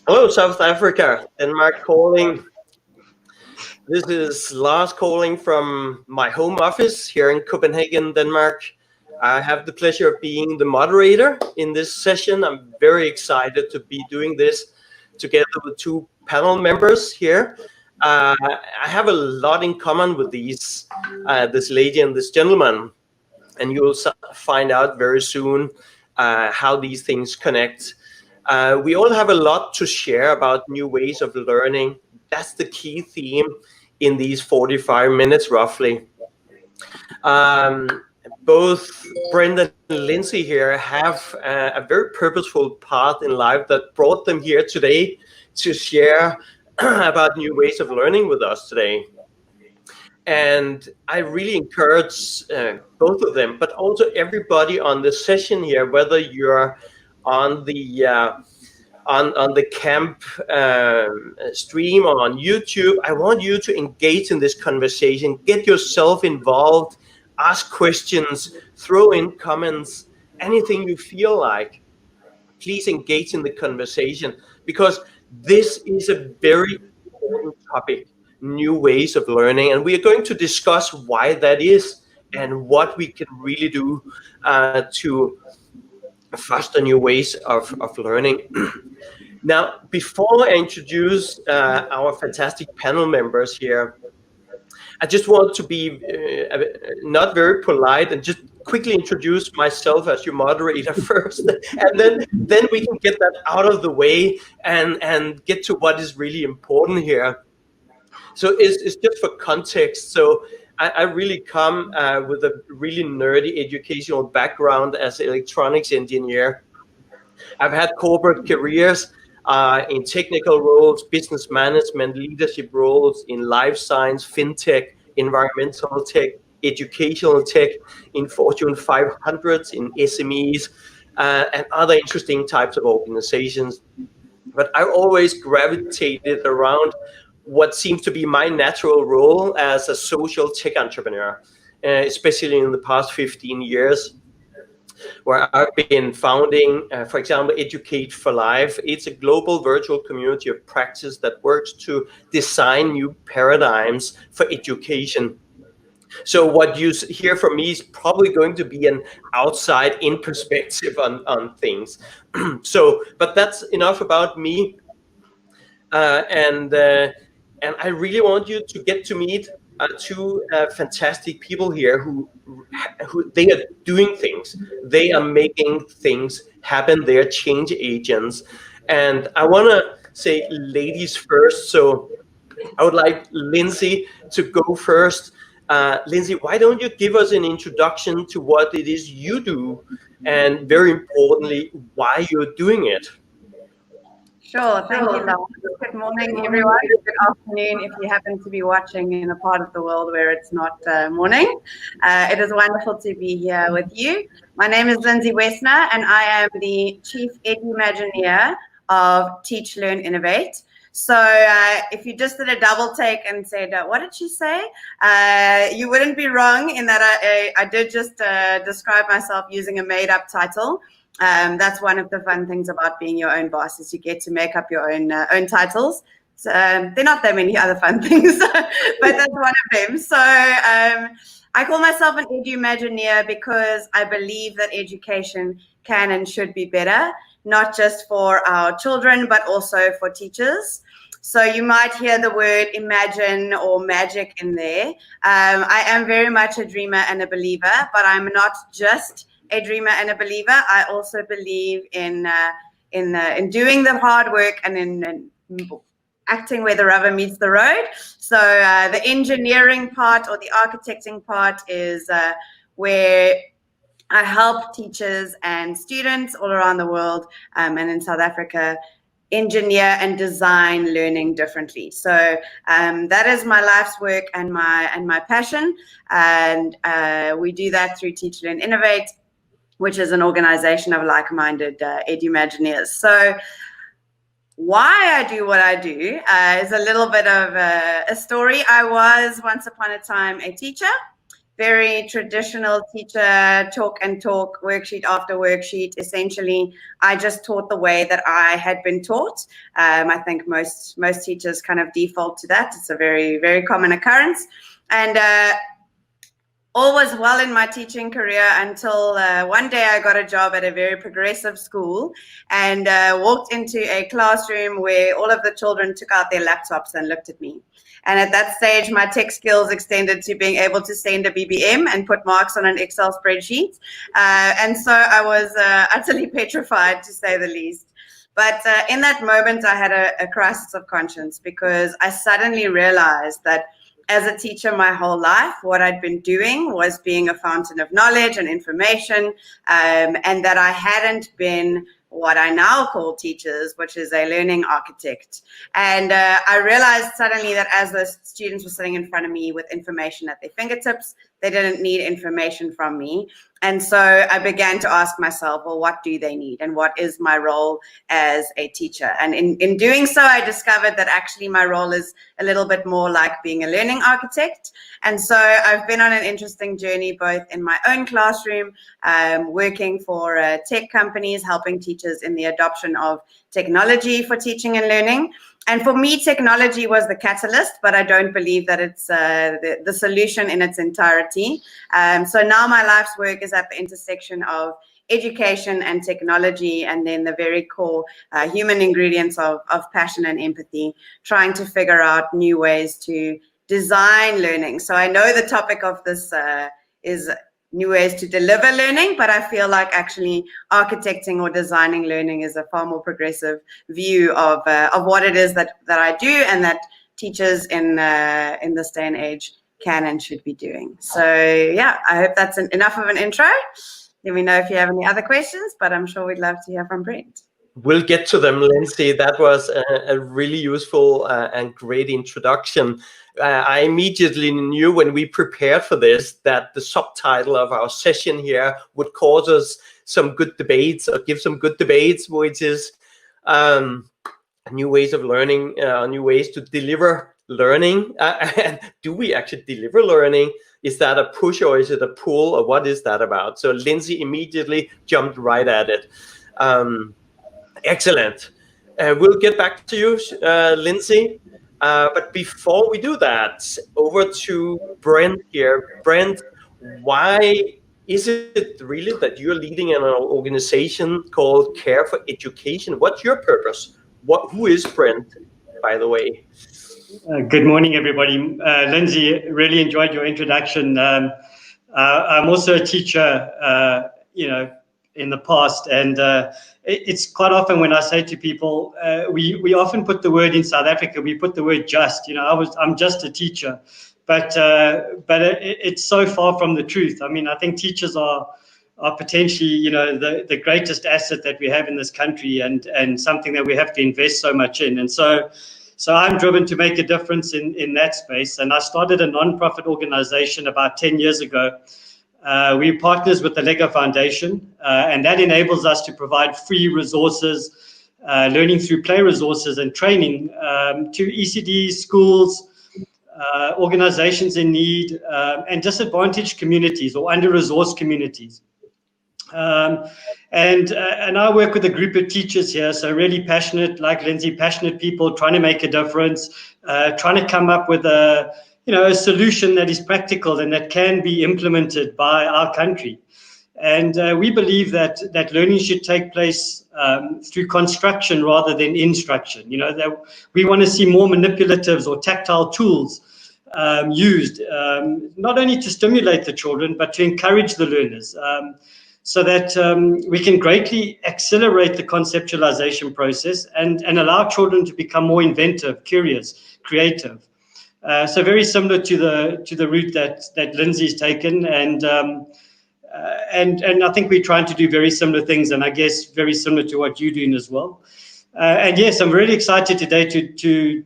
Hello, South Africa, Denmark calling. This is Lars calling from my home office here in Copenhagen, Denmark. I have the pleasure of being the moderator in this session. I'm very excited to be doing this together with two panel members here. I have a lot in common with this lady and this gentleman, and you'll find out very soon how these things connect. We all have a lot to share about new ways of learning. That's the key theme in these 45 minutes, roughly. Both Brent and Lindsay here have a very purposeful path in life that brought them here today to share about new ways of learning with us today. And I really encourage both of them, but also everybody on the session here, whether you're on the camp stream or on YouTube, I want you to engage in this conversation, get yourself involved, ask questions, throw in comments, anything you feel like. Please engage in the conversation, because this is a very important topic, new ways of learning, and we are going to discuss why that is and what we can really do to foster new ways of learning. Now, before I introduce our fantastic panel members here, I just want to be not very polite and just quickly introduce myself as your moderator first, and then we can get that out of the way and get to what is really important here. So it's just for context. So I really come with a really nerdy educational background as an electronics engineer. I've had corporate careers in technical roles, business management, leadership roles in life science, fintech, environmental tech, educational tech, in Fortune 500s, in SMEs, and other interesting types of organizations. But I always gravitated around what seems to be my natural role as a social tech entrepreneur, especially in the past 15 years, where I've been founding, for example, EducateforLife. It's a global virtual community of practice that works to design new paradigms for education. So what you hear from me is probably going to be an outside-in perspective on things. But that's enough about me. And I really want you to get to meet two fantastic people here who they are doing things. They are making things happen. They are change agents. And I want to say ladies first. So I would like Lindsay to go first. Lindsay, why don't you give us an introduction to what it is you do, and very importantly, why you're doing it? Sure, thank you, Lars. Good morning, everyone. Good afternoon if you happen to be watching in a part of the world where it's not morning. It is wonderful to be here with you. My name is Lindsay Wesner, and I am the Chief Edu-Imagineer of Teach, Learn, Innovate. So if you just did a double take and said, what did she say? You wouldn't be wrong in that I did just describe myself using a made-up title. That's one of the fun things about being your own boss, is you get to make up your own titles. So, there are not that many other fun things, but that's one of them. So I call myself an edu-imagineer because I believe that education can and should be better, not just for our children, but also for teachers. So you might hear the word imagine or magic in there. I am very much a dreamer and a believer, but I'm not just a dreamer and a believer. I also believe in doing the hard work and in acting where the rubber meets the road. So the engineering part or the architecting part is where I help teachers and students all around the world and in South Africa engineer and design learning differently. So that is my life's work and my passion. And we do that through Teach, Learn, Innovate, which is an organization of like-minded edu-imagineers. So why I do what I do is a little bit of a story. I was once upon a time a teacher, very traditional teacher, talk and talk, worksheet after worksheet. Essentially, I just taught the way that I had been taught. I think most teachers kind of default to that. It's a very, very common occurrence. And all was well in my teaching career until one day I got a job at a very progressive school and walked into a classroom where all of the children took out their laptops and looked at me. And at that stage, my tech skills extended to being able to send a BBM and put marks on an Excel spreadsheet. And so I was utterly petrified, to say the least. But in that moment, I had a crisis of conscience, because I suddenly realized that as a teacher my whole life, what I'd been doing was being a fountain of knowledge and information, and that I hadn't been what I now call teachers, which is a learning architect. And I realized suddenly that as the students were sitting in front of me with information at their fingertips, they didn't need information from me. And so I began to ask myself, well, what do they need? And what is my role as a teacher? And in doing so, I discovered that actually my role is a little bit more like being a learning architect. And so I've been on an interesting journey, both in my own classroom, working for tech companies, helping teachers in the adoption of technology for teaching and learning. And for me, technology was the catalyst, but I don't believe that it's the solution in its entirety. So now my life's work is at the intersection of education and technology, and then the very core human ingredients of passion and empathy, trying to figure out new ways to design learning. So I know the topic of this is new ways to deliver learning, but I feel like actually architecting or designing learning is a far more progressive view of what it is that I do, and that teachers in this day and age can and should be doing. So yeah, I hope that's enough of an intro. Let me know if you have any other questions, but I'm sure we'd love to hear from Brent. We'll get to them, Lindsay. That was a really useful and great introduction. I immediately knew when we prepared for this that the subtitle of our session here would cause us some good debates, or give some good debates, which is new ways of learning, new ways to deliver learning. And do we actually deliver learning? Is that a push or is it a pull, or what is that about? So Lindsay immediately jumped right at it. Excellent. We'll get back to you, Lindsay. But before we do that, over to Brent here. Brent, why is it really that you're leading an organization called Care for Education? What's your purpose? Who is Brent, by the way? Good morning, everybody. Lindsay, really enjoyed your introduction. I'm also a teacher, in the past, and it's quite often when I say to people, we often put the word in South Africa, we put the word just. I'm just a teacher, but it's so far from the truth. I mean, I think teachers are potentially, the greatest asset that we have in this country, and something that we have to invest so much in. And so I'm driven to make a difference in that space. And I started a non-profit organization about 10 years ago. We're partners with the Lego Foundation, and that enables us to provide free resources learning through play resources and training, to ECD schools, organizations in need, and disadvantaged communities or under-resourced communities. And I work with a group of teachers here, so really passionate, like Lindsay, passionate people trying to make a difference, trying to come up with a solution that is practical and that can be implemented by our country. And we believe that learning should take place through construction rather than instruction. That we want to see more manipulatives or tactile tools used, not only to stimulate the children, but to encourage the learners, so that we can greatly accelerate the conceptualization process and allow children to become more inventive, curious, creative. So very similar to the route that Lindsay's taken, and I think we're trying to do very similar things, and I guess very similar to what you're doing as well. And yes, I'm really excited today to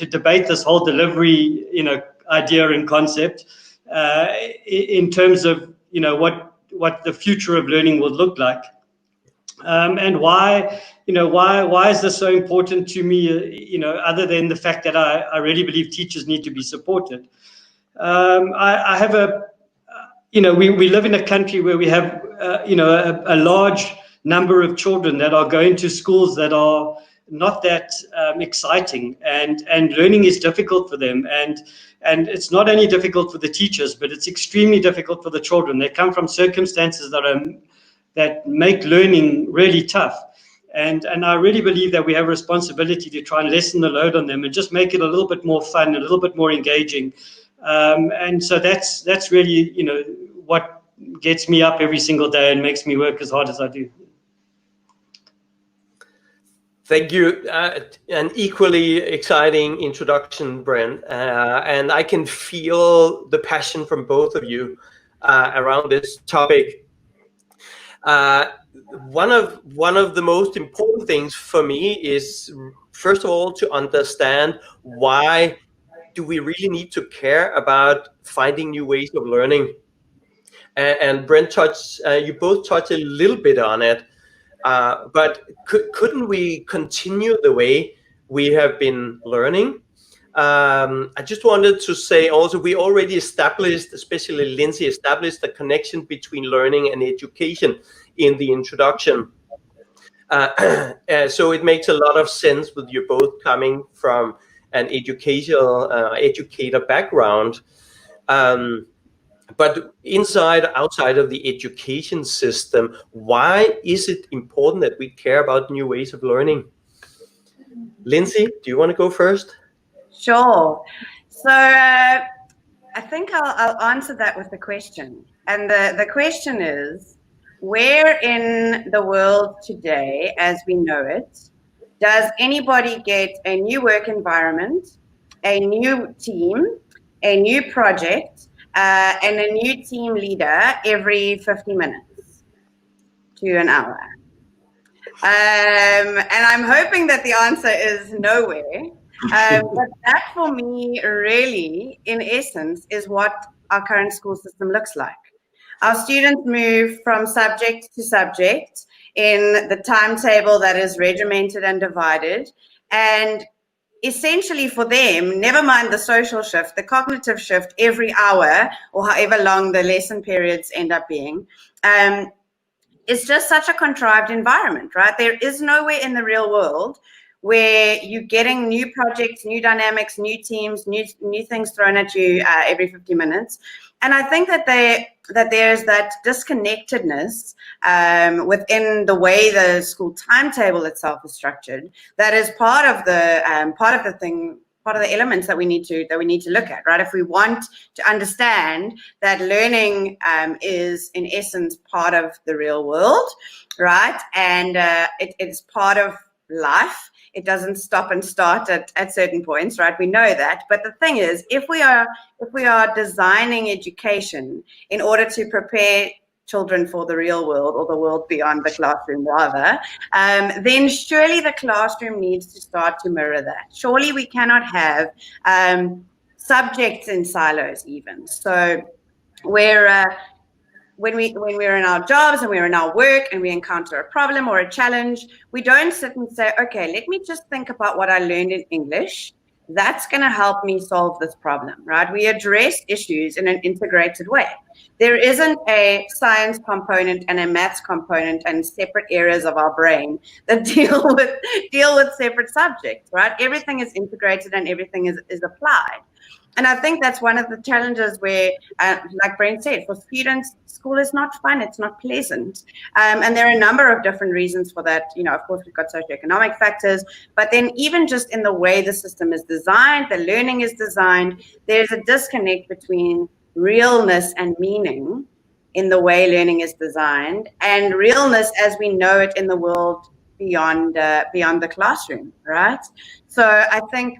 debate this whole delivery idea and concept in terms of what the future of learning will look like, and why is this so important to me? Other than the fact that I really believe teachers need to be supported. I have we live in a country where we have a large number of children that are going to schools that are not that exciting, and learning is difficult for them, and it's not only difficult for the teachers, but it's extremely difficult for the children. They come from circumstances that make learning really tough, and I really believe that we have a responsibility to try and lessen the load on them and just make it a little bit more fun, a little bit more engaging. And so that's really what gets me up every single day and makes me work as hard as I do. Thank you. An equally exciting introduction, Brent. And I can feel the passion from both of you around this topic. One of the most important things for me is, first of all, to understand why do we really need to care about finding new ways of learning. And Brent you both touched a little bit on it. But couldn't we continue the way we have been learning? I just wanted to say also, we already established, especially Lindsay established, the connection between learning and education in the introduction. So it makes a lot of sense with you both coming from an educator background. But outside of the education system, why is it important that we care about new ways of learning? Lindsay, do you want to go first? Sure. So I think I'll answer that with a question. And the question is, where in the world today, as we know it, does anybody get a new work environment, a new team, a new project, and a new team leader every 50 minutes to an hour? And I'm hoping that the answer is nowhere. But that for me really, in essence, is what our current school system looks like. Our students move from subject to subject in the timetable that is regimented and divided, and essentially for them, never mind the social shift, the cognitive shift every hour or however long the lesson periods end up being, it's just such a contrived environment, right? There is nowhere in the real world where you're getting new projects, new dynamics, new teams, new things thrown at you every 50 minutes. And I think that there's that disconnectedness within the way the school timetable itself is structured. That is part of the elements that we need to look at, right? If we want to understand that learning is in essence part of the real world, right? And it's part of life. It doesn't stop and start at certain points, right? We know that. But the thing is, if we are designing education in order to prepare children for the real world, or the world beyond the classroom rather, then surely the classroom needs to start to mirror that. Surely we cannot have subjects in silos even. So where when we're in our jobs and we're in our work and we encounter a problem or a challenge, we don't sit and say, okay, let me just think about what I learned in English. That's going to help me solve this problem, right? We address issues in an integrated way. There isn't a science component and a maths component and separate areas of our brain that deal with separate subjects, right? Everything is integrated and everything is applied. And I think that's one of the challenges where, like Brent said, for students, school is not fun, it's not pleasant. And there are a number of different reasons for that. You know, of course, we've got socioeconomic factors, but then even just in the way the system is designed, the learning is designed, there's a disconnect between realness and meaning in the way learning is designed, and realness as we know it in the world beyond the classroom, right? So I think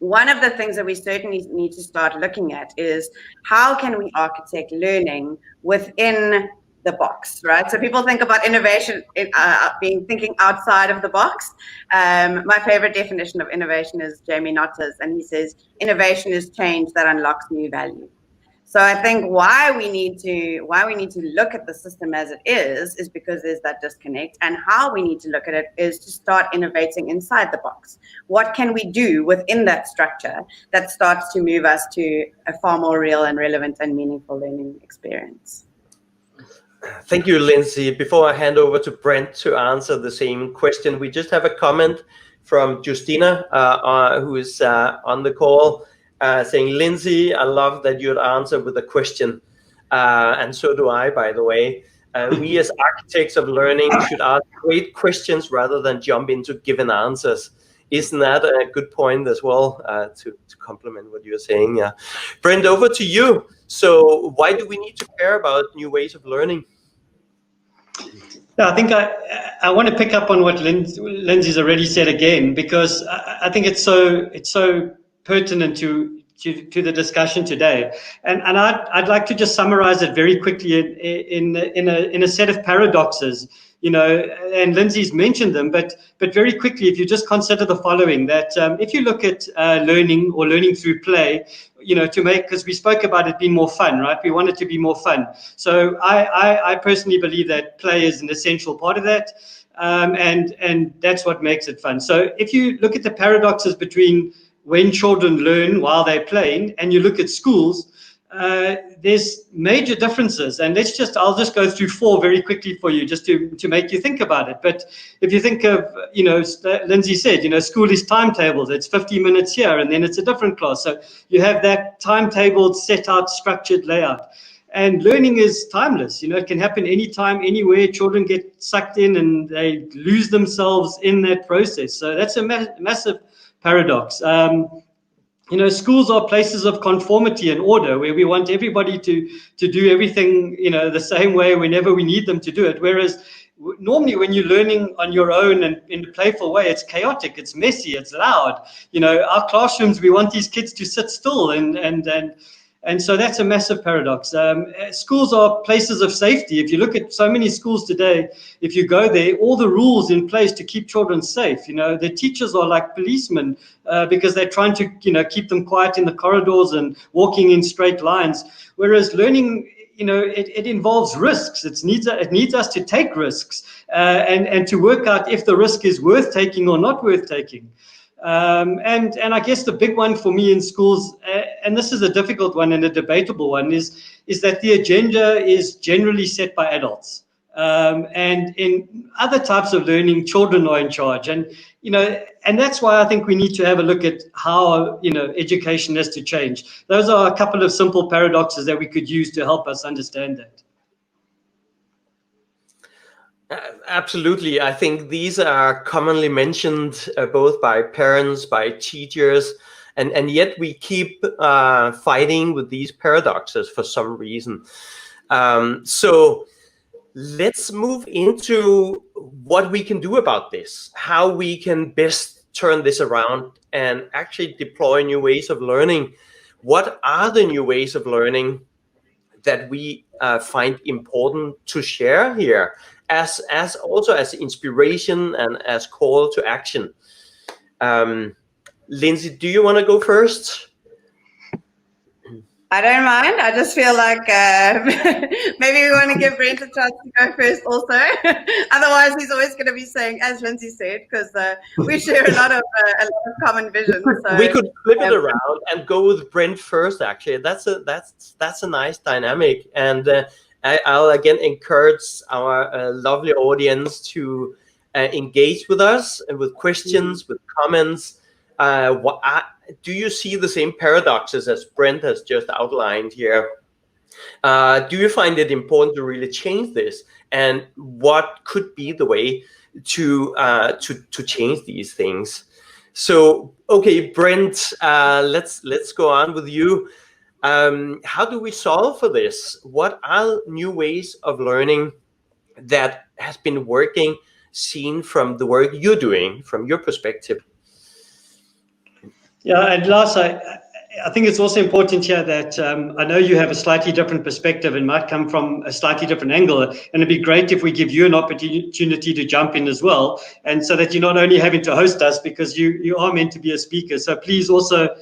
one of the things that we certainly need to start looking at is how can we architect learning within the box, right? So people think about innovation being thinking outside of the box. My favorite definition of innovation is Jamie Notta's, and he says, innovation is change that unlocks new value. So I think why we need to look at the system as it is because there's that disconnect, and how we need to look at it is to start innovating inside the box. What can we do within that structure that starts to move us to a far more real and relevant and meaningful learning experience? Thank you, Lindsay. Before I hand over to Brent to answer the same question, we just have a comment from Justina, who is on the call. Saying, Lindsay, I love that you'd answer with a question. And so do I, by the way. We as architects of learning should ask great questions rather than jump into given answers. Isn't that a good point as well, to complement what you're saying? Yeah. Brent, over to you. So why do we need to care about new ways of learning? Yeah, I think I want to pick up on what Lindsay's already said again, because I think it's so pertinent to the discussion today, and I'd like to just summarize it very quickly in a set of paradoxes, you know, and Lindsay's mentioned them, but very quickly, if you just consider the following, that if you look at learning or learning through play, you know, because we spoke about it being more fun, right? We want it to be more fun. So I personally believe that play is an essential part of that. And that's what makes it fun. So if you look at the paradoxes between when children learn while they're playing, and you look at schools, there's major differences. And I'll just go through 4 very quickly for you, just to make you think about it. But if you think of, you know, Lindsay said, you know, school is timetabled. It's 50 minutes here, and then it's a different class. So you have that timetabled, set out, structured layout. And learning is timeless. You know, it can happen anytime, anywhere. Children get sucked in and they lose themselves in that process. So that's a massive paradox. You know, schools are places of conformity and order, where we want everybody to do everything, you know, the same way whenever we need them to do it. Whereas normally when you're learning on your own and in a playful way, it's chaotic, it's messy, it's loud. You know, our classrooms, we want these kids to sit still, and so that's a massive paradox. Schools are places of safety. If you look at so many schools today, if you go there, all the rules in place to keep children safe. You know, the teachers are like policemen because they're trying to, you know, keep them quiet in the corridors and walking in straight lines. Whereas learning, you know, it involves risks. It needs us to take risks and to work out if the risk is worth taking or not worth taking. And I guess the big one for me in schools, and this is a difficult one and a debatable one, is that the agenda is generally set by adults. And in other types of learning, children are in charge. And, you know, and that's why I think we need to have a look at how, you know, education has to change. Those are a couple of simple paradoxes that we could use to help us understand that. Absolutely. I think these are commonly mentioned both by parents, by teachers, and yet we keep fighting with these paradoxes for some reason. So let's move into what we can do about this, how we can best turn this around and actually deploy new ways of learning. What are the new ways of learning that we find important to share here, as also as inspiration and as call to action? Lindsay, do you want to go first? I don't mind. I just feel like maybe we want to give Brent a chance to go first also. Otherwise, he's always going to be saying, as Lindsay said, because we share a lot of common vision. We could flip it around and go with Brent first. Actually, that's a nice dynamic, and I'll again encourage our lovely audience to engage with us and with questions, with comments. Do you see the same paradoxes as Brent has just outlined here? Do you find it important to really change this? And what could be the way to change these things? So, okay, Brent, let's go on with you. How do we solve for this? What are new ways of learning that has been working, seen from the work you're doing, from your perspective? Yeah, and Lars, I think it's also important here that I know you have a slightly different perspective and might come from a slightly different angle, and it'd be great if we give you an opportunity to jump in as well, and so that you're not only having to host us because you are meant to be a speaker. So please also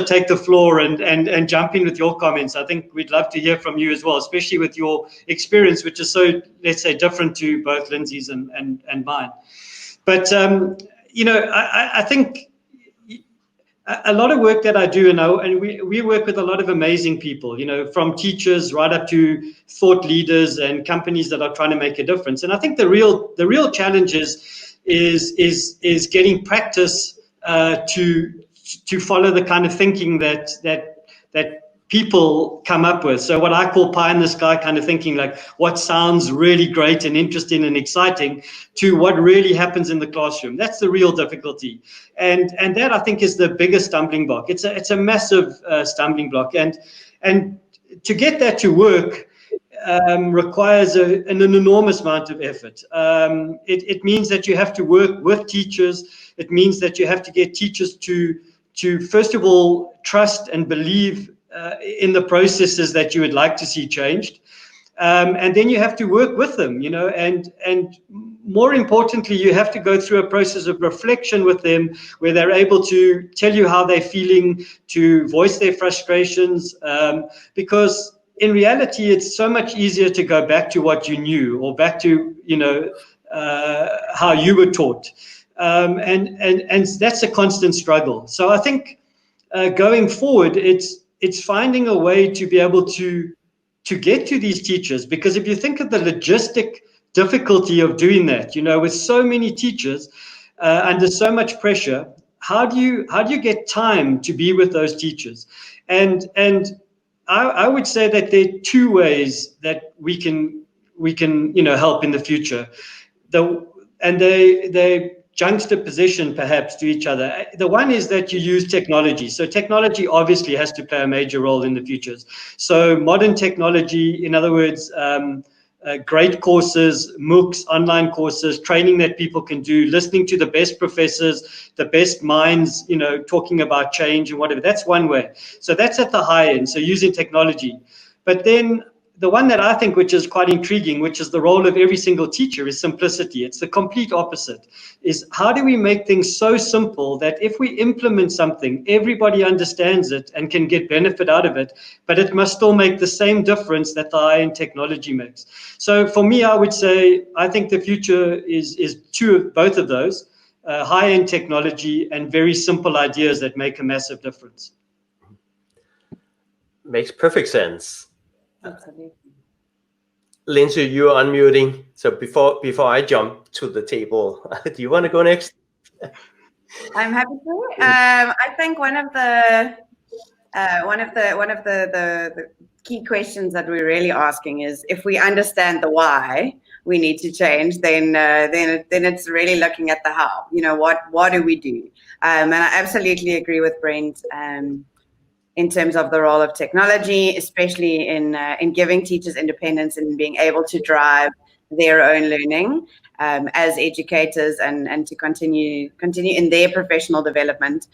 take the floor and jump in with your comments. I think we'd love to hear from you as well, especially with your experience, which is so, let's say, different to both Lindsay's and mine. But I think a lot of work that I do, and we work with a lot of amazing people, from teachers right up to thought leaders and companies that are trying to make a difference. And I think the real challenge is getting practice to follow the kind of thinking that people come up with. So what I call pie in the sky kind of thinking, like what sounds really great and interesting and exciting to what really happens in the classroom. That's the real difficulty. And that I think is the biggest stumbling block. It's a massive stumbling block. And to get that to work requires an enormous amount of effort. It means that you have to work with teachers. It means that you have to get teachers to first of all trust and believe in the processes that you would like to see changed, and then you have to work with them, and more importantly, you have to go through a process of reflection with them, where they're able to tell you how they're feeling, to voice their frustrations, because in reality, it's so much easier to go back to what you knew or back to how you were taught, and that's a constant struggle. So I think going forward, it's finding a way to be able to get to these teachers, because if you think of the logistic difficulty of doing that, with so many teachers under so much pressure, how do you get time to be with those teachers? And I would say that there are two ways that we can help in the future. They juxtaposition perhaps to each other. The one is that you use technology. So technology obviously has to play a major role in the futures. So modern technology, in other words, great courses, MOOCs, online courses, training that people can do, listening to the best professors, the best minds, talking about change and whatever. That's one way. So that's at the high end. So using technology. But then the one that I think, which is quite intriguing, which is the role of every single teacher, is simplicity. It's the complete opposite. Is how do we make things so simple that if we implement something, everybody understands it and can get benefit out of it, but it must still make the same difference that the high-end technology makes. So for me, I would say, I think the future is both of those, high-end technology and very simple ideas that make a massive difference. Makes perfect sense. Absolutely. Lindsay, you're unmuting. So before I jump to the table, do you want to go next? I'm happy to. I think one of the key questions that we're really asking is, if we understand the why we need to change, then it's really looking at the how. What do we do? And I absolutely agree with Brent. In terms of the role of technology, especially in giving teachers independence and being able to drive their own learning as educators and to continue in their professional development.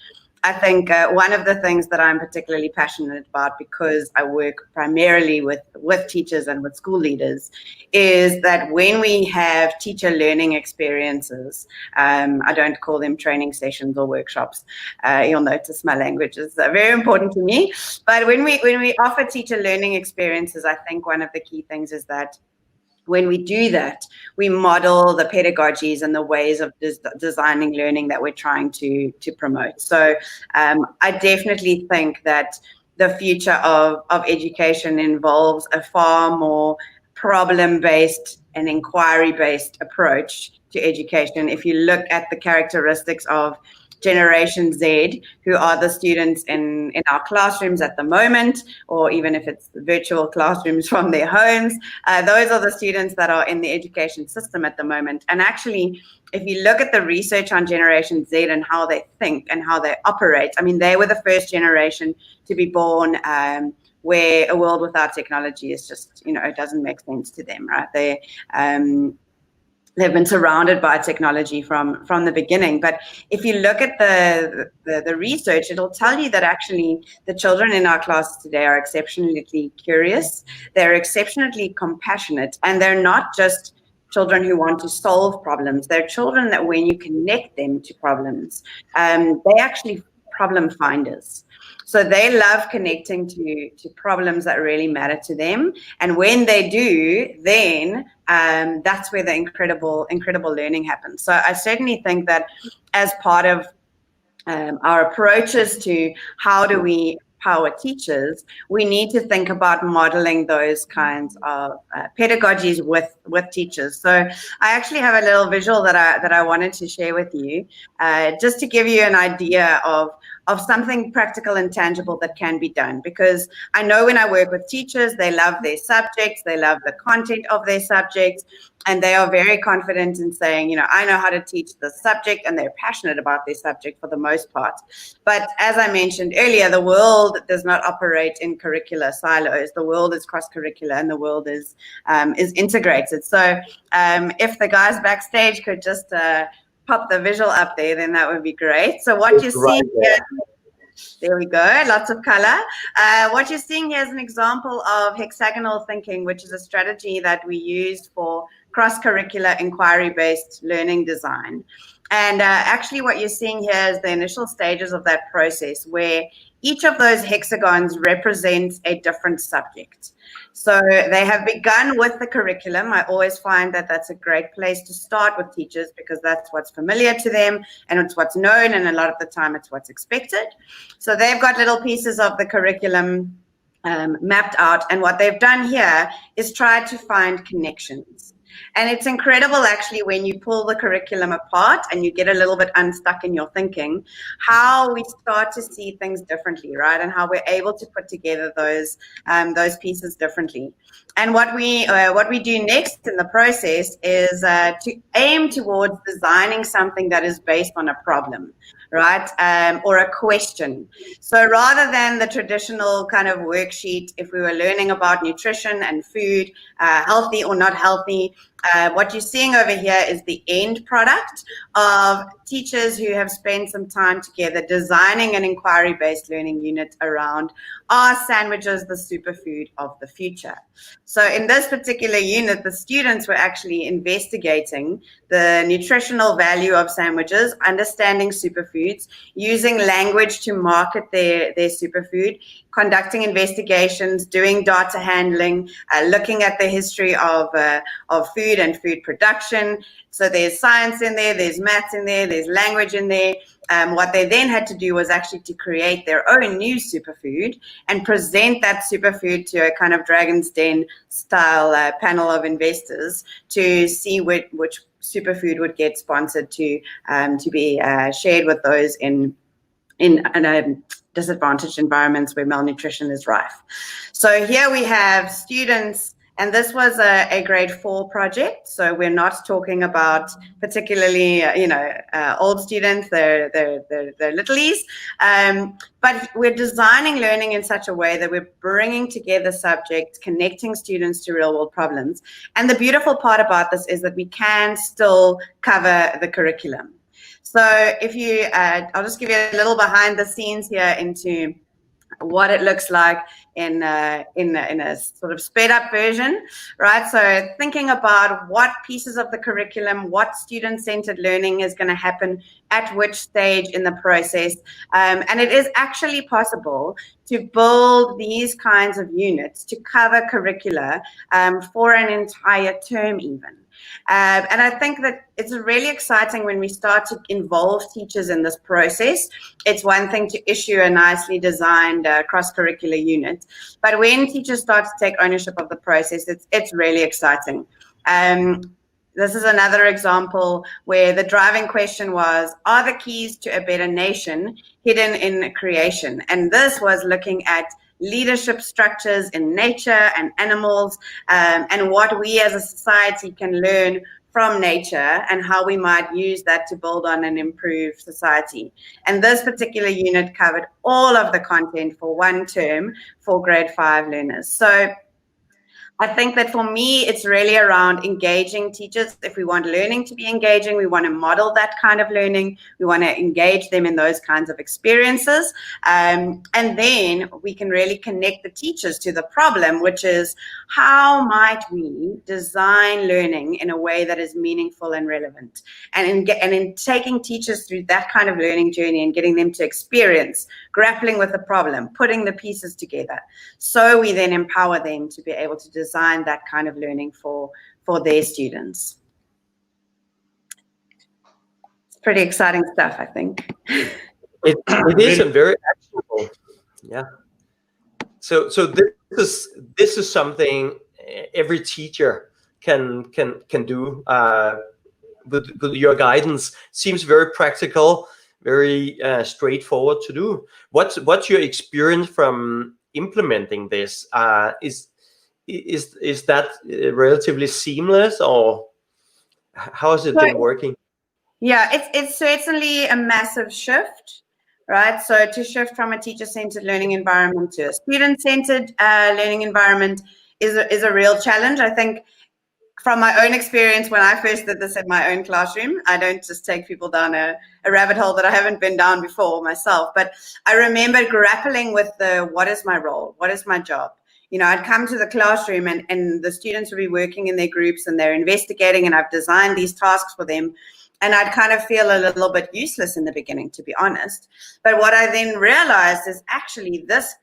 I think one of the things that I'm particularly passionate about, because I work primarily with teachers and with school leaders, is that when we have teacher learning experiences, I don't call them training sessions or workshops. You'll notice my language is very important to me. But when we offer teacher learning experiences, I think one of the key things is that when we do that, we model the pedagogies and the ways of designing learning that we're trying to promote. So I definitely think that the future of education involves a far more problem-based and inquiry-based approach to education. If you look at the characteristics of Generation Z, who are the students in our classrooms at the moment, or even if it's virtual classrooms from their homes, those are the students that are in the education system at the moment. And actually, if you look at the research on Generation Z and how they think and how they operate, I mean, they were the first generation to be born where a world without technology is just, it doesn't make sense to them, right? They've been surrounded by technology from the beginning. But if you look at the research, it'll tell you that actually the children in our classes today are exceptionally curious, they're exceptionally compassionate, and they're not just children who want to solve problems. They're children that when you connect them to problems, they actually problem finders. So they love connecting to problems that really matter to them. And when they do, then that's where the incredible learning happens. So I certainly think that as part of our approaches to how do we empower teachers, we need to think about modeling those kinds of pedagogies with teachers. So I actually have a little visual that I wanted to share with you, just to give you an idea of something practical and tangible that can be done. Because I know when I work with teachers, they love their subjects, they love the content of their subjects, and they are very confident in saying, I know how to teach the subject, and they're passionate about their subject for the most part. But as I mentioned earlier, the world does not operate in curricular silos. The world is cross-curricular, and the world is integrated. So if the guys backstage could just pop the visual up there, then that would be great. So what you see here, there we go, lots of color. What you're seeing here is an example of hexagonal thinking, which is a strategy that we used for cross-curricular inquiry-based learning design. And actually what you're seeing here is the initial stages of that process, where each of those hexagons represents a different subject. So they have begun with the curriculum. I always find that that's a great place to start with teachers, because that's what's familiar to them and it's what's known, and a lot of the time it's what's expected. So they've got little pieces of the curriculum mapped out, and what they've done here is try to find connections. And it's incredible, actually, when you pull the curriculum apart and you get a little bit unstuck in your thinking, how we start to see things differently, right? And how we're able to put together those pieces differently. And what we do next in the process is to aim towards designing something that is based on a problem, right? Or a question. So rather than the traditional kind of worksheet, if we were learning about nutrition and food, healthy or not healthy, what you're seeing over here is the end product of teachers who have spent some time together designing an inquiry-based learning unit around, are sandwiches the superfood of the future? So in this particular unit, the students were actually investigating the nutritional value of sandwiches, understanding superfoods, using language to market their superfood, conducting investigations, doing data handling, looking at the history of food and food production. So there's science in there, there's maths in there, there's language in there. What they then had to do was actually to create their own new superfood and present that superfood to a kind of Dragon's Den style panel of investors to see which superfood would get sponsored to be shared with those in disadvantaged environments where malnutrition is rife. So here we have students, and this was a grade 4 project. So we're not talking about particularly, old students, they're littlies, but we're designing learning in such a way that we're bringing together subjects, connecting students to real world problems. And the beautiful part about this is that we can still cover the curriculum. So if you, I'll just give you a little behind the scenes here into what it looks like in a sort of sped up version, right? So thinking about what pieces of the curriculum, what student-centered learning is going to happen at which stage in the process. And it is actually possible to build these kinds of units to cover curricula for an entire term even. And I think that it's really exciting when we start to involve teachers in this process. It's one thing to issue a nicely designed cross-curricular unit, but when teachers start to take ownership of the process, it's really exciting. This is another example where the driving question was, are the keys to a better nation hidden in creation? And this was looking at leadership structures in nature and animals, and what we as a society can learn from nature and how we might use that to build on and improve society. And this particular unit covered all of the content for one term for grade 5 learners. So I think that for me, it's really around engaging teachers. If we want learning to be engaging, we want to model that kind of learning. We want to engage them in those kinds of experiences. And then we can really connect the teachers to the problem, which is how might we design learning in a way that is meaningful and relevant? And in taking teachers through that kind of learning journey and getting them to experience grappling with the problem, putting the pieces together. So we then empower them to be able to design that kind of learning for their students. It's pretty exciting stuff, I think. It is a very actionable, yeah. So this is something every teacher can do with your guidance. Seems very practical, very straightforward to do. What's your experience from implementing this? Is that relatively seamless, or how has it been working? Yeah, it's certainly a massive shift, right? So to shift from a teacher-centered learning environment to a student-centered learning environment is a real challenge. I think from my own experience, when I first did this in my own classroom, I don't just take people down a rabbit hole that I haven't been down before myself, but I remember grappling with what is my role? What is my job? You know, I'd come to the classroom and the students would be working in their groups and they're investigating, and I've designed these tasks for them. And I'd kind of feel a little bit useless in the beginning, to be honest. But what I then realized is actually this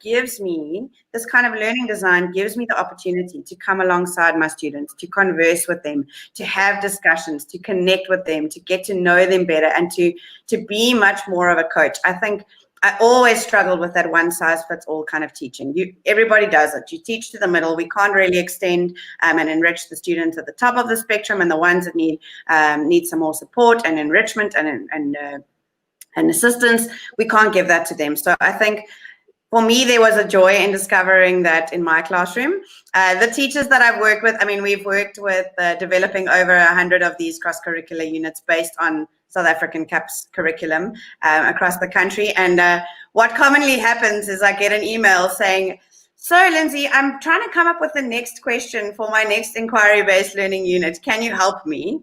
kind of learning design gives me the opportunity to come alongside my students, to converse with them, to have discussions, to connect with them, to get to know them better, and to be much more of a coach. I think I always struggled with that one-size-fits-all kind of teaching. Everybody does it. You teach to the middle. We can't really extend and enrich the students at the top of the spectrum, and the ones that need some more support and enrichment and assistance, we can't give that to them. So I think for me, there was a joy in discovering that in my classroom. The teachers that I've worked with, I mean, we've worked with developing over 100 of these cross-curricular units based on South African CAPS curriculum across the country. And what commonly happens is I get an email saying, so Lindsay, I'm trying to come up with the next question for my next inquiry-based learning unit. Can you help me?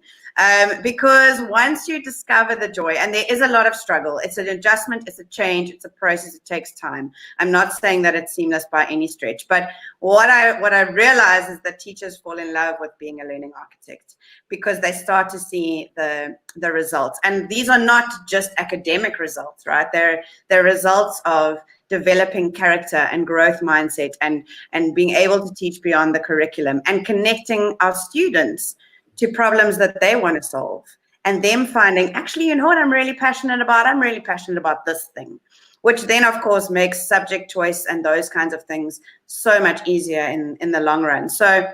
Because once you discover the joy, and there is a lot of struggle, it's an adjustment, it's a change, it's a process, it takes time. I'm not saying that it's seamless by any stretch, but what I realize is that teachers fall in love with being a learning architect because they start to see the results. And these are not just academic results, right? They're results of developing character and growth mindset and being able to teach beyond the curriculum and connecting our students to problems that they want to solve, and them finding, actually, you know what I'm really passionate about? I'm really passionate about this thing, which then, of course, makes subject choice and those kinds of things so much easier in the long run. So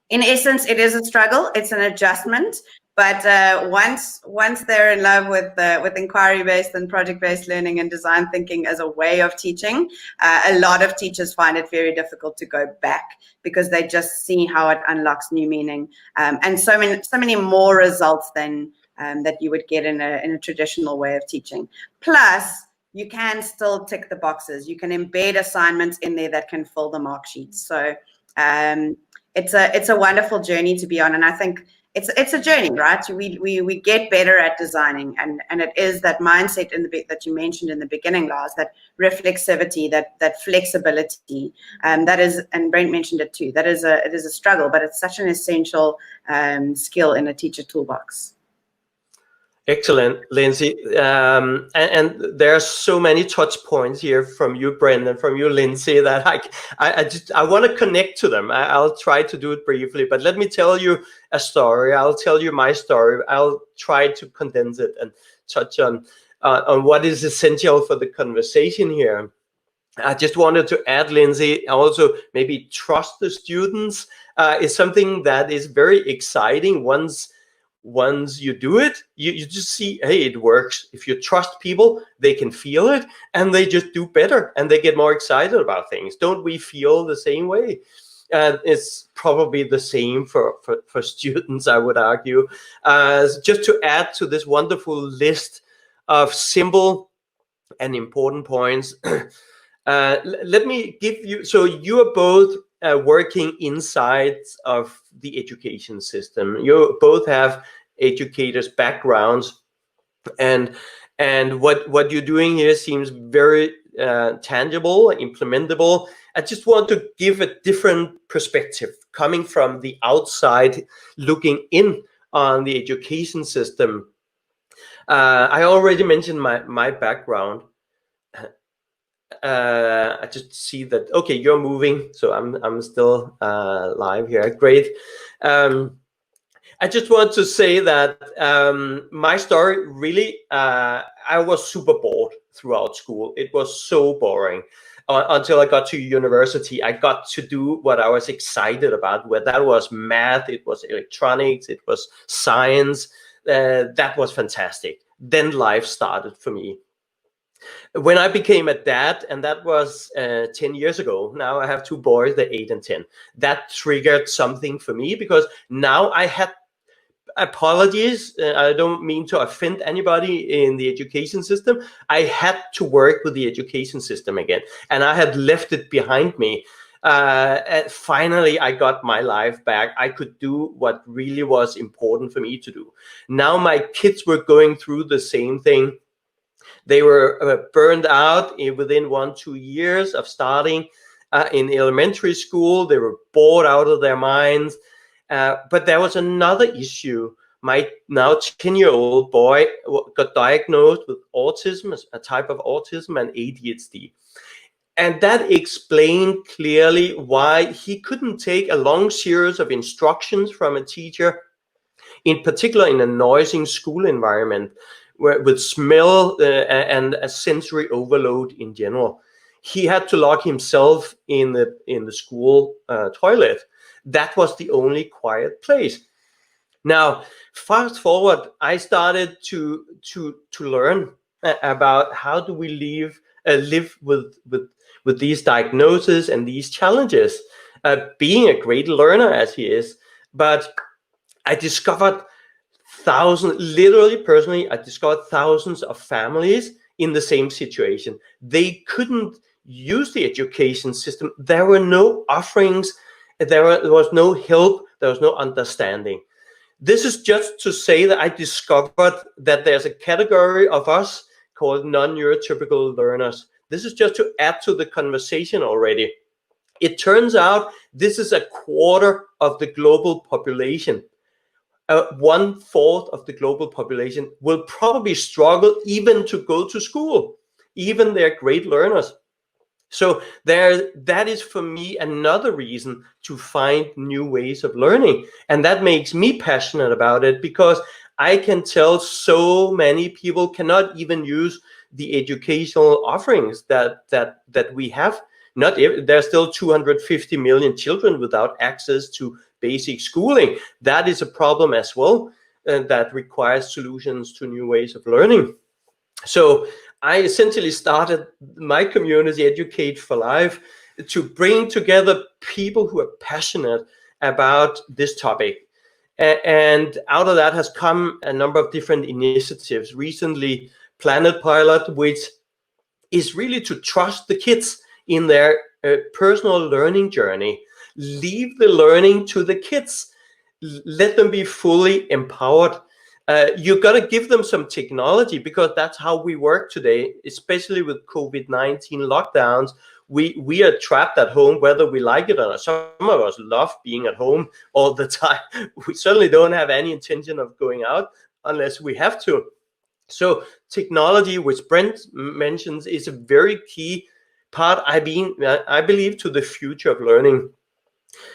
in essence, it is a struggle. It's an adjustment. But once they're in love with inquiry-based and project-based learning and design thinking as a way of teaching, a lot of teachers find it very difficult to go back because they just see how it unlocks new meaning and so many more results than that you would get in a traditional way of teaching. Plus, you can still tick the boxes. You can embed assignments in there that can fill the mark sheets. So it's a wonderful journey to be on, and I think it's a journey, right? So we get better at designing, and it is that mindset that you mentioned in the beginning, Lars, that reflexivity, that flexibility, that is, and Brent mentioned it too. It is a struggle, but it's such an essential skill in a teacher toolbox. Excellent, Lindsay. And there are so many touch points here from you, Brent, and from you, Lindsay, that I want to connect to them. I'll try to do it briefly, but let me tell you a story. I'll tell you my story. I'll try to condense it and touch on what is essential for the conversation here. I just wanted to add, Lindsay, also maybe trust the students is something that is very exciting. Once you do it, you just see, hey, it works. If you trust people, they can feel it, and they just do better, and they get more excited about things. Don't we feel the same way? It's probably the same for students, I would argue. Just to add to this wonderful list of simple and important points, let me give you, so you are both working inside of the education system. You both have educators' backgrounds, and what you're doing here seems very tangible, implementable. I just want to give a different perspective, coming from the outside, looking in on the education system. I already mentioned my background. I just see that, okay, you're moving, so I'm still live here. Great. I just want to say that my story really, I was super bored throughout school. It was so boring until I got to university. I got to do what I was excited about, where that was math, it was electronics, it was science. That was fantastic. Then life started for me. When I became a dad, and that was 10 years ago, now I have two boys, they're 8 and 10. That triggered something for me, because now I had, apologies, I don't mean to offend anybody in the education system, I had to work with the education system again, and I had left it behind me. And finally, I got my life back. I could do what really was important for me to do. Now my kids were going through the same thing. They were burned out within 1-2 years of starting in elementary school. They were bored out of their minds. But there was another issue. My now 10-year-old boy got diagnosed with autism, a type of autism, and ADHD. And that explained clearly why he couldn't take a long series of instructions from a teacher, in particular in a noisy school environment, with smell and a sensory overload in general. He had to lock himself in the school toilet. That was the only quiet place. Now, fast forward, I started to learn about how do we live with these diagnoses and these challenges, being a great learner as he is. But I discovered personally, I discovered thousands of families in the same situation. They couldn't use the education system. There were no offerings. There was no help. There was no understanding. This is just to say that I discovered that there's a category of us called non-neurotypical learners. This is just to add to the conversation already. It turns out this is 1/4 of the global population. 1/4 of the global population will probably struggle even to go to school, even they're great learners. So that is for me another reason to find new ways of learning. And that makes me passionate about it, because I can tell so many people cannot even use the educational offerings that we have. There's still 250 million children without access to basic schooling. That is a problem as well, that requires solutions to new ways of learning. So I essentially started my community, Educate for Life, to bring together people who are passionate about this topic. And out of that has come a number of different initiatives. Recently, Planet Pilot, which is really to trust the kids in their personal learning journey. Leave the learning to the kids. let them be fully empowered. You got to give them some technology, because that's how we work today, especially with COVID-19 lockdowns. We are trapped at home, whether we like it or not. Some of us love being at home all the time. We certainly don't have any intention of going out unless we have to. So technology, which Brent mentions, is a very key part, I believe, to the future of learning.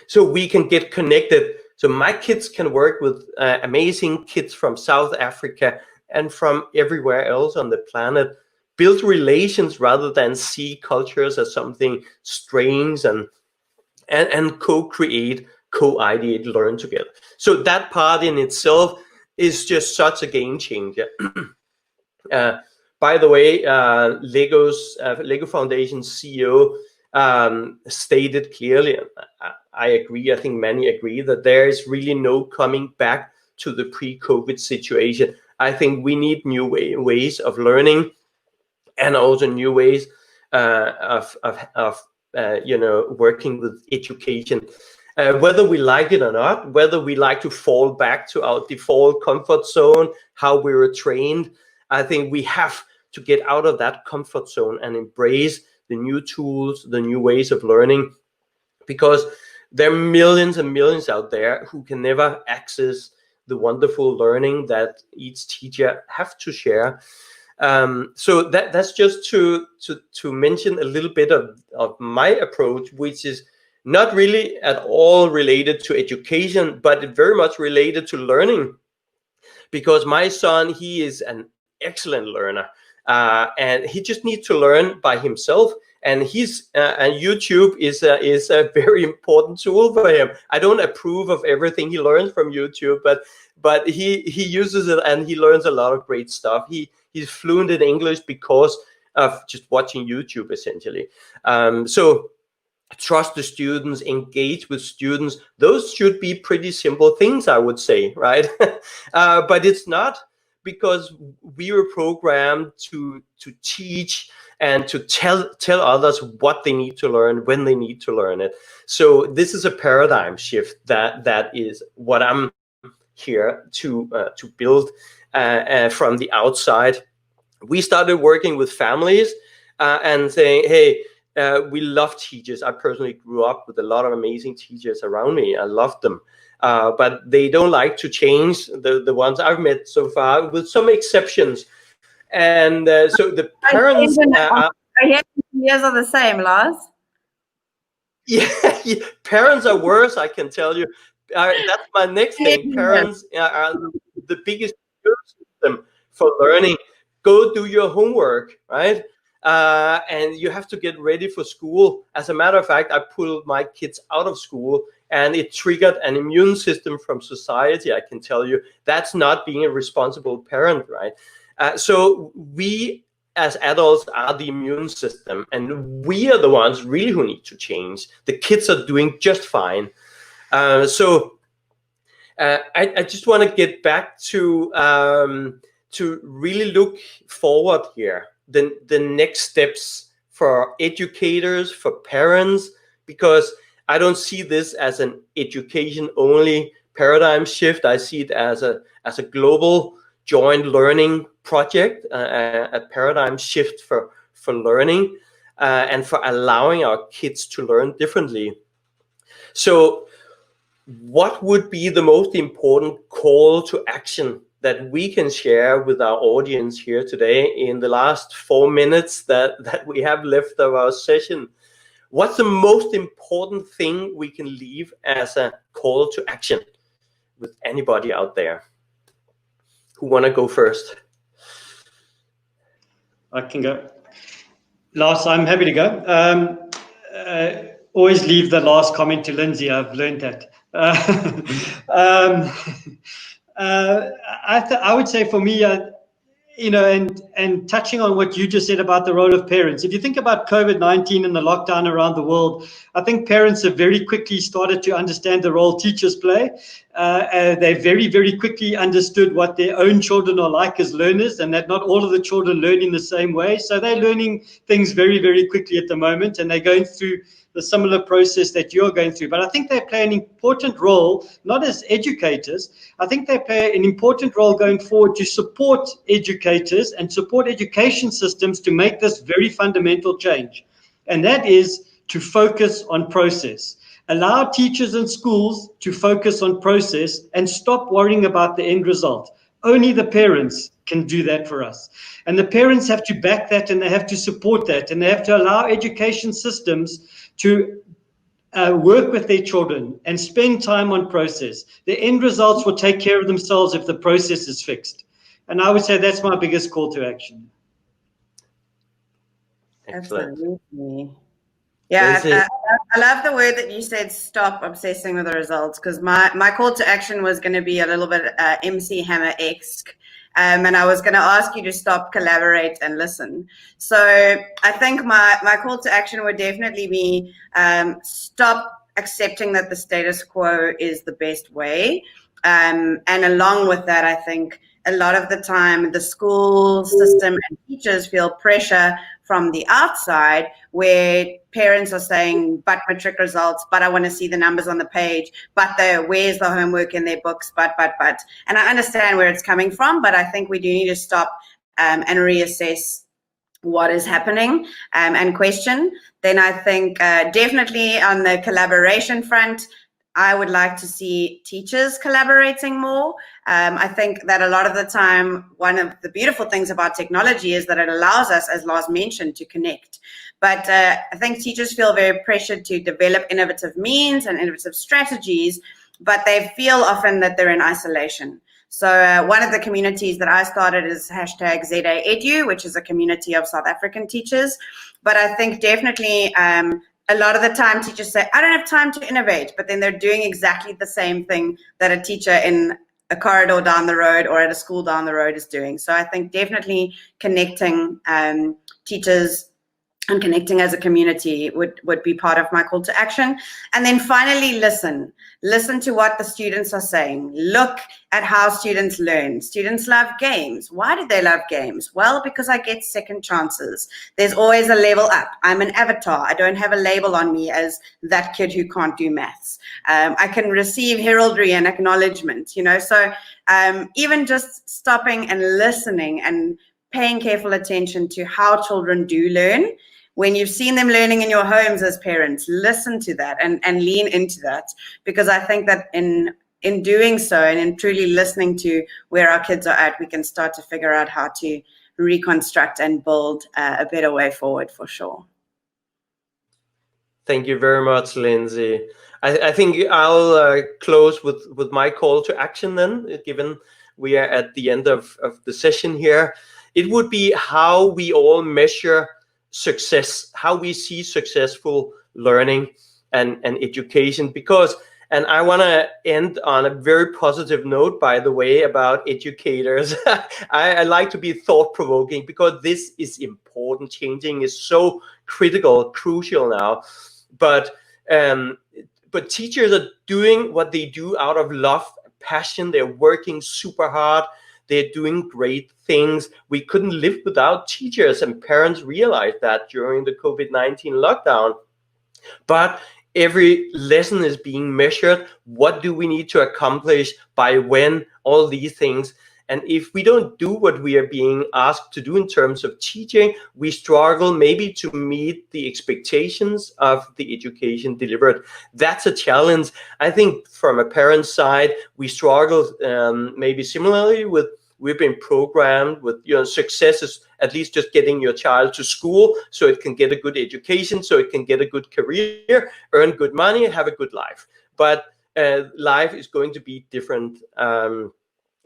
So we can get connected. So my kids can work with amazing kids from South Africa and from everywhere else on the planet, build relations rather than see cultures as something strange, and co-create, co-ideate, learn together. So that part in itself is just such a game changer. By the way, Lego Foundation CEO stated clearly, I agree, I think many agree, that there is really no coming back to the pre-COVID situation. I think we need new ways of learning, and also new ways of working with education. Whether we like it or not, whether we like to fall back to our default comfort zone, how we were trained, I think we have to get out of that comfort zone and embrace the new tools, the new ways of learning, because there are millions and millions out there who can never access the wonderful learning that each teacher have to share. So that's just to mention a little bit of my approach, which is not really at all related to education, but very much related to learning. Because my son, he is an excellent learner, and he just needs to learn by himself. And and YouTube is a very important tool for him. I don't approve of everything he learns from YouTube, but he uses it, and he learns a lot of great stuff. He's fluent in English because of just watching YouTube, essentially. So trust the students, engage with students. Those should be pretty simple things, I would say, right? But it's not, because we were programmed to teach and to tell others what they need to learn, when they need to learn it. So this is a paradigm shift that is what I'm here to build from the outside. We started working with families and saying, hey, we love teachers. I personally grew up with a lot of amazing teachers around me. I loved them. But they don't like to change, the ones I've met so far, with some exceptions. And so the parents... I hear years are the same, Lars. Yeah, parents are worse, I can tell you. That's my next thing. Parents are the biggest system for learning. Go do your homework, right? And you have to get ready for school. As a matter of fact, I pulled my kids out of school, and it triggered an immune system from society, I can tell you. That's not being a responsible parent, right? So we as adults are the immune system, and we are the ones really who need to change. The kids are doing just fine. So I just want to get back to really look forward here. The next steps for educators, for parents, because I don't see this as an education-only paradigm shift. I see it as a global joint learning project, a paradigm shift for learning and for allowing our kids to learn differently. So what would be the most important call to action that we can share with our audience here today in the last 4 minutes that we have left of our session? What's the most important thing we can leave as a call to action with anybody out there? Who want to go first? I can go. Lars, I'm happy to go. Always leave the last comment to Lindsay. I've learned that. I would say for me, and touching on what you just said about the role of parents, if you think about COVID-19 and the lockdown around the world, I think parents have very quickly started to understand the role teachers play. They very, very quickly understood what their own children are like as learners, and that not all of the children learn in the same way. So they're learning things very, very quickly at the moment, and they're going through the similar process that you're going through. But I think they play an important role, not as educators. I think they play an important role going forward to support educators and support education systems to make this very fundamental change. And that is to focus on process. Allow teachers and schools to focus on process and stop worrying about the end result. Only the parents can do that for us. And the parents have to back that, and they have to support that, and they have to allow education systems to work with their children and spend time on process. The end results will take care of themselves if the process is fixed. And I would say that's my biggest call to action. Excellent. Absolutely. Yeah, I love the word that you said, stop obsessing with the results, because my call to action was going to be a little bit MC Hammer-esque. And I was going to ask you to stop, collaborate, and listen. So I think my call to action would definitely be stop accepting that the status quo is the best way. And along with that, I think a lot of the time the school system and teachers feel pressure from the outside, where parents are saying, but matric results, but I want to see the numbers on the page, but where's the homework in their books, but. And I understand where it's coming from, but I think we do need to stop and reassess what is happening and question. Then I think definitely on the collaboration front, I would like to see teachers collaborating more. I think that a lot of the time, one of the beautiful things about technology is that it allows us, as Lars mentioned, to connect. But I think teachers feel very pressured to develop innovative means and innovative strategies, but they feel often that they're in isolation. So one of the communities that I started is #ZAEdu, which is a community of South African teachers. But I think definitely a lot of the time teachers say, I don't have time to innovate, but then they're doing exactly the same thing that a teacher in a corridor down the road or at a school down the road is doing. So I think definitely connecting teachers and connecting as a community would be part of my call to action. And then finally, listen to what the students are saying. Look at how students learn. Students love games. Why do they love games? Well, because I get second chances. There's always a level up. I'm an avatar. I don't have a label on me as that kid who can't do maths. I can receive heraldry and acknowledgement, so even just stopping and listening and paying careful attention to how children do learn. When you've seen them learning in your homes as parents, listen to that and lean into that, because I think that in doing so and in truly listening to where our kids are at, we can start to figure out how to reconstruct and build a better way forward for sure. Thank you very much, Lindsay. I think I'll close with my call to action then, given we are at the end of the session here. It would be how we all measure success, how we see successful learning and education, and I want to end on a very positive note, by the way, about educators. I like to be thought-provoking, because this is important. Changing is so critical, crucial now. But teachers are doing what they do out of love, passion. They're working super hard. They're doing great things. We couldn't live without teachers, and parents realized that during the COVID-19 lockdown. But every lesson is being measured. What do we need to accomplish by when? All these things. And if we don't do what we are being asked to do in terms of teaching, we struggle maybe to meet the expectations of the education delivered. That's a challenge. I think from a parent's side, we struggle maybe similarly with, we've been programmed with, success is at least just getting your child to school so it can get a good education, so it can get a good career, earn good money, have a good life. But life is going to be different.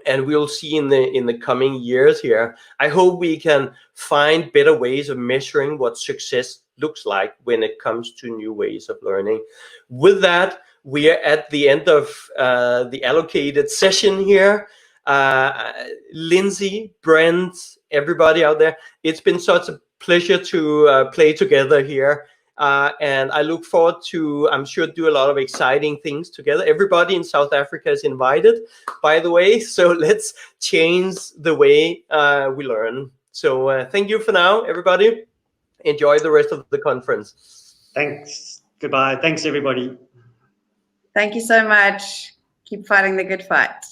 And we'll see in the coming years here. I hope we can find better ways of measuring what success looks like when it comes to new ways of learning. With that, we are at the end of the allocated session here. Lindsay, Brent, everybody out there, it's been such a pleasure to play together here. And I look forward to, I'm sure, do a lot of exciting things together. Everybody in South Africa is invited, by the way. So let's change the way we learn. So thank you for now, everybody. Enjoy the rest of the conference. Thanks. Goodbye. Thanks, everybody. Thank you so much. Keep fighting the good fight.